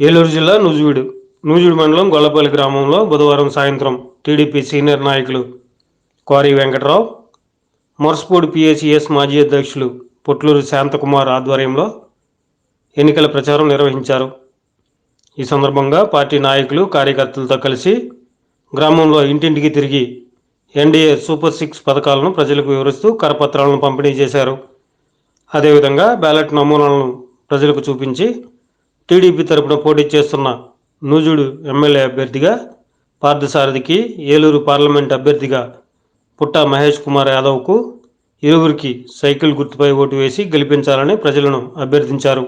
ఏలూరు జిల్లా నూజివీడు మండలం గొల్లపల్లి గ్రామంలో బుధవారం సాయంత్రం టీడీపీ సీనియర్ నాయకులు క్వారీ వెంకటరావు, మొరస్పూడి పిఎసిఎస్ మాజీ అధ్యక్షులు పొట్లూరి శాంతకుమార్ ఆధ్వర్యంలో ఎన్నికల ప్రచారం నిర్వహించారు. ఈ సందర్భంగా పార్టీ నాయకులు, కార్యకర్తలతో కలిసి గ్రామంలో ఇంటింటికి తిరిగి ఎన్డీఏ సూపర్ 6 పథకాలను ప్రజలకు వివరిస్తూ కరపత్రాలను పంపిణీ చేశారు. అదేవిధంగా బ్యాలెట్ నమూనాలను ప్రజలకు చూపించి టీడీపీ తరపున పోటీ చేస్తున్న నూజివీడు ఎమ్మెల్యే అభ్యర్థిగా పార్థసారథికి, ఏలూరు పార్లమెంట్ అభ్యర్థిగా పుట్టా మహేష్ కుమార్ యాదవ్కు ఇరువురికి సైకిల్ గుర్తుపై ఓటు వేసి గెలిపించాలని ప్రజలను అభ్యర్థించారు.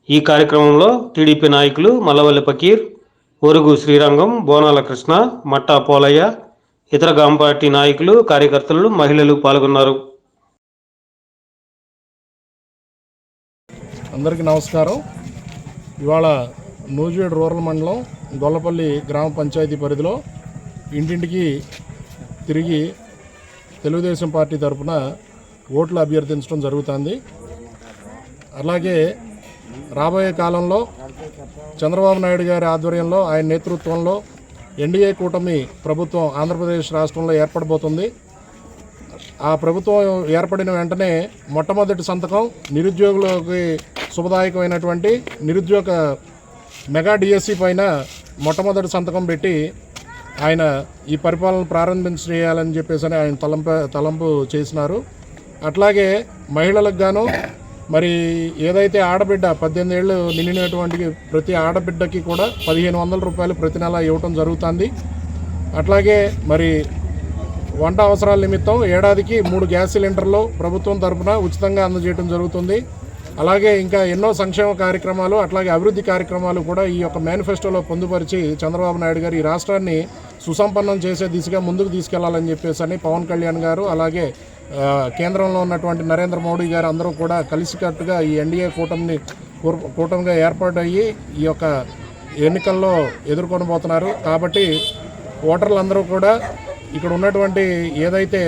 ఈ కార్యక్రమంలో టీడీపీ నాయకులు మల్లవల్లి ఫకీర్, ఒరుగు శ్రీరంగం, బోనాల కృష్ణ, మట్టా పోలయ్య, ఇతర గ్రామ పార్టీ నాయకులు, కార్యకర్తలు, మహిళలు పాల్గొన్నారు. అందరికీ నమస్కారం. ఇవాళ నూజివీడు రూరల్ మండలం గొల్లపల్లి గ్రామ పంచాయతీ పరిధిలో ఇంటింటికి తిరిగి తెలుగుదేశం పార్టీ తరఫున ఓట్లు అభ్యర్థించడం జరుగుతుంది. అలాగే రాబోయే కాలంలో చంద్రబాబు నాయుడు గారి ఆధ్వర్యంలో, ఆయన నేతృత్వంలో ఎన్డీఏ కూటమి ప్రభుత్వం ఆంధ్రప్రదేశ్ రాష్ట్రంలో ఏర్పడబోతుంది. ఆ ప్రభుత్వం ఏర్పడిన వెంటనే మొట్టమొదటి సంతకం నిరుద్యోగులకి శుభదాయకమైనటువంటి నిరుద్యోగ మెగా డిఎస్సి పైన మొట్టమొదటి సంతకం పెట్టి ఆయన ఈ పరిపాలన ప్రారంభించేయాలని చెప్పేసి ఆయన తలంపు చేసినారు. అట్లాగే మహిళలకు గాను మరి ఏదైతే ఆడబిడ్డ 18 ఏళ్ళు నిండినటువంటి ప్రతి ఆడబిడ్డకి కూడా 1500 రూపాయలు ప్రతి నెల ఇవ్వటం జరుగుతుంది. అట్లాగే మరి వంట అవసరాల నిమిత్తం ఏడాదికి 3 గ్యాస్ సిలిండర్లు ప్రభుత్వం తరఫున ఉచితంగా అందజేయడం జరుగుతుంది. అలాగే ఇంకా ఎన్నో సంక్షేమ కార్యక్రమాలు, అట్లాగే అభివృద్ధి కార్యక్రమాలు కూడా ఈ యొక్క మేనిఫెస్టోలో పొందుపరిచి చంద్రబాబు నాయుడు గారు ఈ రాష్ట్రాన్ని సుసంపన్నం చేసే దిశగా ముందుకు తీసుకెళ్లాలని చెప్పేసి పవన్ కళ్యాణ్ గారు, అలాగే కేంద్రంలో ఉన్నటువంటి నరేంద్ర మోడీ గారు అందరూ కూడా కలిసికట్టుగా ఈ ఎన్డీఏ కూటమిగా ఏర్పాటయ్యి ఈ యొక్క ఎన్నికల్లో ఎదుర్కొనబోతున్నారు. కాబట్టి ఓటర్లందరూ కూడా ఇక్కడ ఉన్నటువంటి ఏదైతే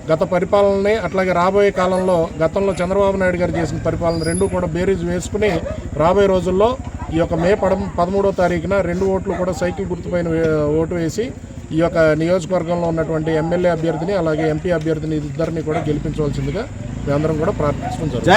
గత పరిపాలనని, అట్లాగే రాబోయే కాలంలో గతంలో చంద్రబాబు నాయుడు గారు చేసిన పరిపాలన రెండూ కూడా బేరీజ్ వేసుకుని రాబోయే రోజుల్లో ఈ యొక్క మే 13వ తారీఖున 2 ఓట్లు కూడా సైకిల్ గుర్తుపైన ఓటు వేసి ఈ యొక్క నియోజకవర్గంలో ఉన్నటువంటి ఎమ్మెల్యే అభ్యర్థిని, అలాగే ఎంపీ అభ్యర్థిని ఇద్దరిని కూడా గెలిపించవలసిందిగా మేమందరం కూడా ప్రార్థించడం జరుగుతుంది.